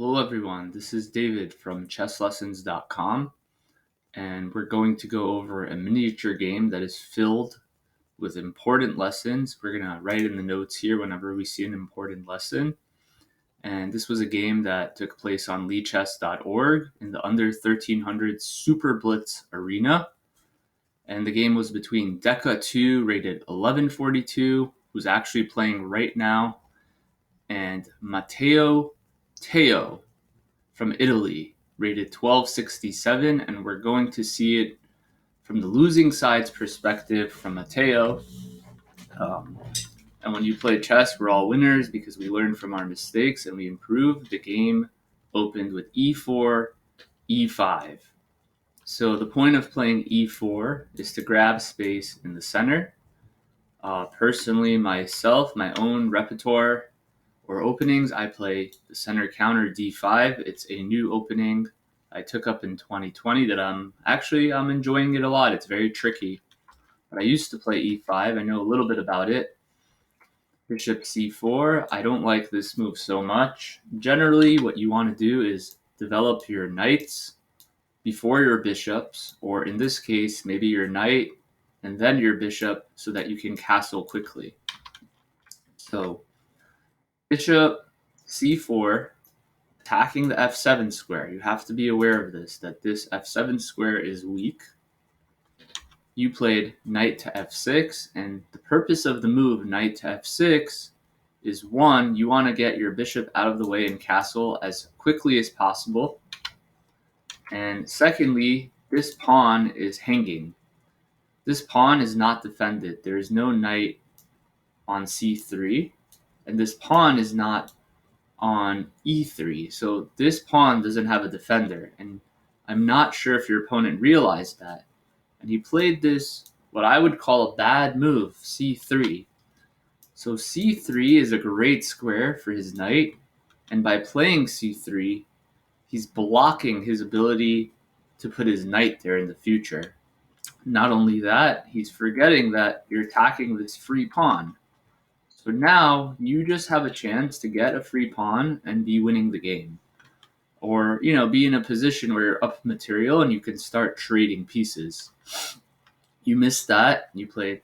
Hello everyone, this is David from ChessLessons.com, and we're going to go over a miniature game that is filled with important lessons. We're going to write in the notes here whenever we see an important lesson. And this was a game that took place on LeeChess.org in the under 1300 Super Blitz Arena. And the game was between Deka2, rated 1142, who's actually playing right now, and MatteoTeo from Italy, rated 1267, and we're going to see it from the losing side's perspective from Matteo. And when you play chess, we're all winners because we learn from our mistakes and we improve. The game opened with e4, e5. So the point of playing e4 is to grab space in the center. Personally, myself, my own repertoire or openings, I play the center counter d5. It's a new opening I took up in 2020 that I'm enjoying it a lot. It's very tricky. But I used to play e5. I know a little bit about it. Bishop c4. I don't like this move so much. Generally, what you want to do is develop your knights before your bishops, or in this case, maybe your knight and then your bishop so that you can castle quickly. So Bishop c4, attacking the f7 square. You have to be aware of this, that this f7 square is weak. You played knight to f6, and the purpose of the move knight to f6 is, one, you want to get your bishop out of the way and castle as quickly as possible. And secondly, this pawn is hanging. This pawn is not defended. There is no knight on c3, and this pawn is not on e3. So this pawn doesn't have a defender, and I'm not sure if your opponent realized that. And he played this, what I would call a bad move, c3. So c3 is a great square for his knight, and by playing c3, he's blocking his ability to put his knight there in the future. Not only that, he's forgetting that you're attacking this free pawn. So now you just have a chance to get a free pawn and be winning the game. Or, be in a position where you're up material and you can start trading pieces. You missed that. You played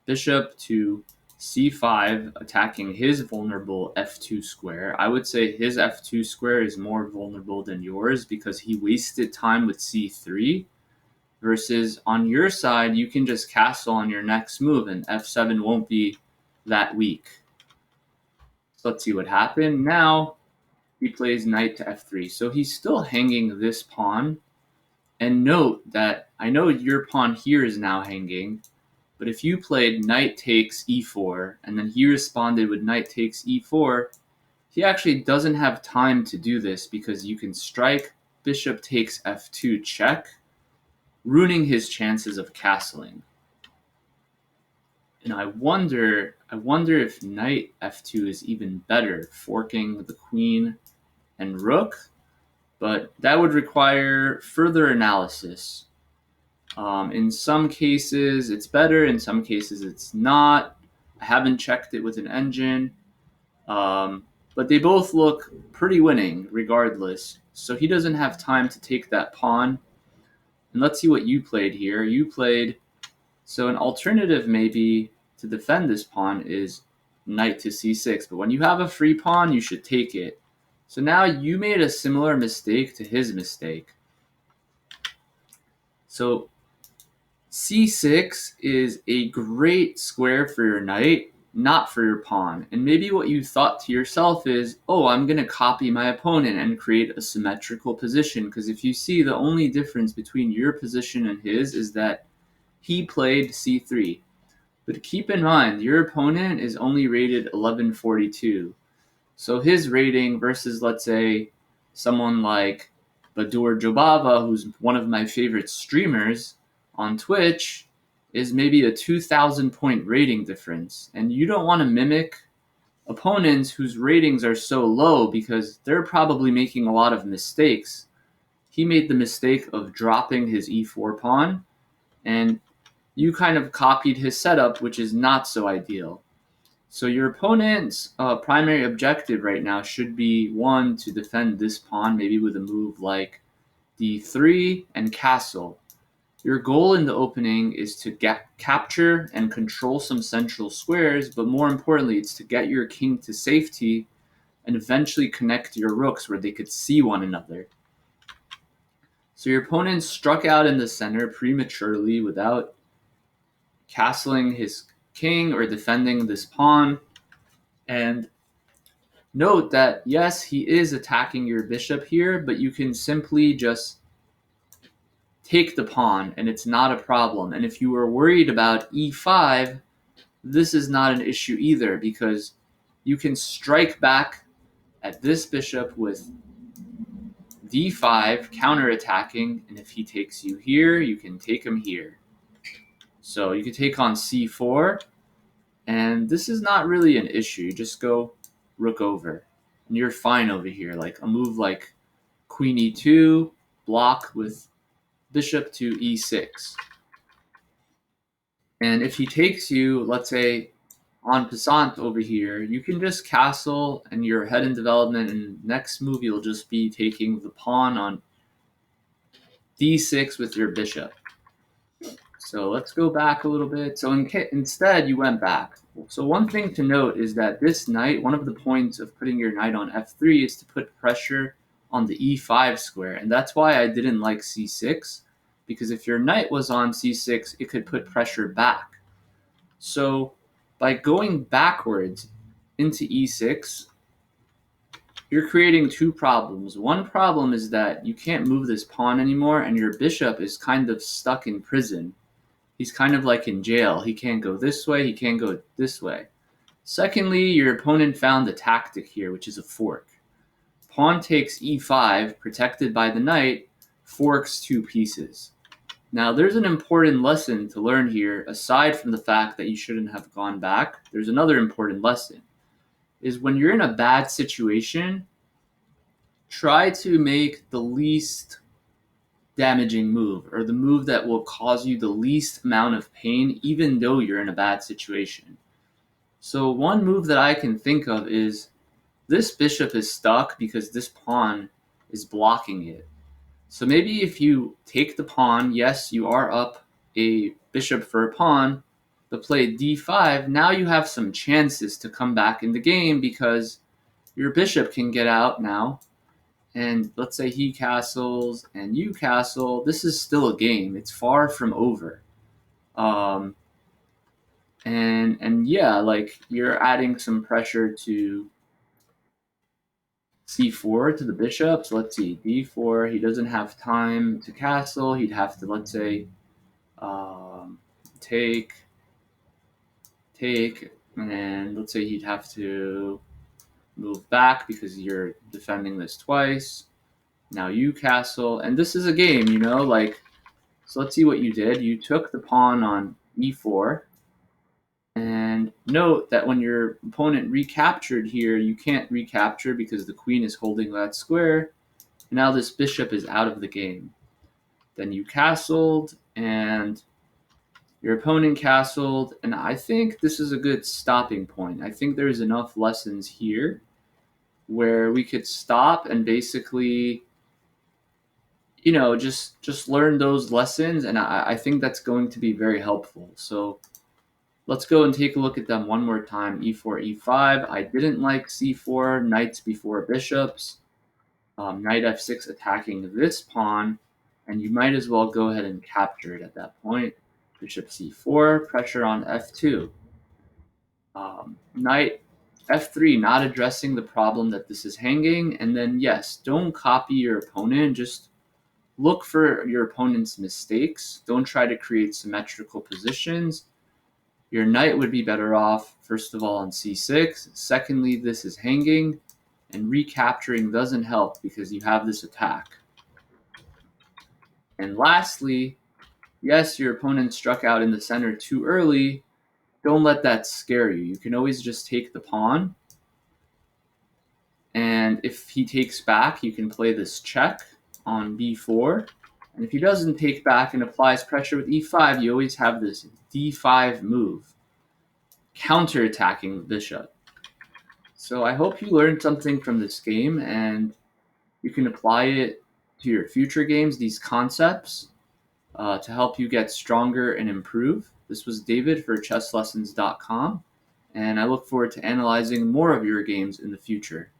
bishop to c5, attacking his vulnerable f2 square. I would say his f2 square is more vulnerable than yours because he wasted time with c3, versus on your side, you can just castle on your next move and f7 won't be that weak. So let's see what happened. Now he plays knight to f3. So he's still hanging this pawn. And note that I know your pawn here is now hanging, but if you played knight takes e4 and then he responded with knight takes e4, he actually doesn't have time to do this because you can strike bishop takes f2 check, ruining his chances of castling. And I wonder if knight f2 is even better, forking the queen and rook, but that would require further analysis. In some cases, it's better. In some cases, it's not. I haven't checked it with an engine, but they both look pretty winning regardless. So he doesn't have time to take that pawn. And let's see what you played here. You played, so an alternative maybe to defend this pawn is knight to c6. But when you have a free pawn, you should take it. So now you made a similar mistake to his mistake. So c6 is a great square for your knight, not for your pawn. And maybe what you thought to yourself is, oh, I'm going to copy my opponent and create a symmetrical position. Because if you see, the only difference between your position and his is that he played c3. But keep in mind, your opponent is only rated 1142. So his rating versus, let's say, someone like Badur Jobava, who's one of my favorite streamers on Twitch, is maybe a 2,000 point rating difference. And you don't want to mimic opponents whose ratings are so low because they're probably making a lot of mistakes. He made the mistake of dropping his e4 pawn, and you kind of copied his setup, which is not so ideal. So your opponent's primary objective right now should be, one, to defend this pawn, maybe with a move like d3 and castle. Your goal in the opening is to capture and control some central squares, but more importantly, it's to get your king to safety and eventually connect your rooks where they could see one another. So your opponent struck out in the center prematurely without castling his king or defending this pawn. And note that, yes, he is attacking your bishop here, but you can simply just take the pawn and it's not a problem. And if you were worried about e5, this is not an issue either, because you can strike back at this bishop with d5, counterattacking, and if he takes you here, you can take him here. So you can take on c4, and this is not really an issue. You just go rook over, and you're fine over here. Like a move like queen e2, block with bishop to e6. And if he takes you, let's say, en passant over here, you can just castle and you're ahead in development, and next move you'll just be taking the pawn on d6 with your bishop. So let's go back a little bit. So instead, you went back. So one thing to note is that this knight, one of the points of putting your knight on f3 is to put pressure on the e5 square. And that's why I didn't like c6, because if your knight was on c6, it could put pressure back. So by going backwards into e6, you're creating two problems. One problem is that you can't move this pawn anymore, and your bishop is kind of stuck in prison. He's kind of like in jail. He can't go this way, he can't go this way. Secondly, your opponent found a tactic here, which is a fork. Pawn takes e5, protected by the knight, forks two pieces. Now, there's an important lesson to learn here, aside from the fact that you shouldn't have gone back. There's another important lesson, is when you're in a bad situation, try to make the least damaging move, or the move that will cause you the least amount of pain, even though you're in a bad situation. So one move that I can think of is, this bishop is stuck because this pawn is blocking it. So maybe if you take the pawn, yes, you are up a bishop for a pawn, but play d5, now you have some chances to come back in the game because your bishop can get out now. And let's say he castles and you castle. This is still a game. It's far from over. And yeah, like you're adding some pressure to c4 to the bishop. So let's see, d4. He doesn't have time to castle. He'd have to, let's say, take, and let's say he'd have to move back because you're defending this twice. Now you castle, and this is a game, you know, like, so let's see what you did. You took the pawn on e4, and note that when your opponent recaptured here, you can't recapture because the queen is holding that square. Now this bishop is out of the game. Then you castled, and your opponent castled, and I think this is a good stopping point. I think there's enough lessons here where we could stop and basically, you know, just learn those lessons, and I think that's going to be very helpful. So let's go and take a look at them one more time. e4, e5. I didn't like c4, knights before bishops. Knight f6 attacking this pawn, and you might as well go ahead and capture it at that point. Bishop c4, pressure on f2. Knight f3, not addressing the problem that this is hanging. And then, yes, don't copy your opponent. Just look for your opponent's mistakes. Don't try to create symmetrical positions. Your knight would be better off, first of all, on c6. Secondly, this is hanging, and recapturing doesn't help because you have this attack. And lastly, yes, your opponent struck out in the center too early. Don't let that scare you. You can always just take the pawn. And if he takes back, you can play this check on b4. And if he doesn't take back and applies pressure with e5, you always have this d5 move. counterattacking the bishop. So I hope you learned something from this game and you can apply it to your future games, these concepts, to help you get stronger and improve. This was David for ChessLessons.com, and I look forward to analyzing more of your games in the future.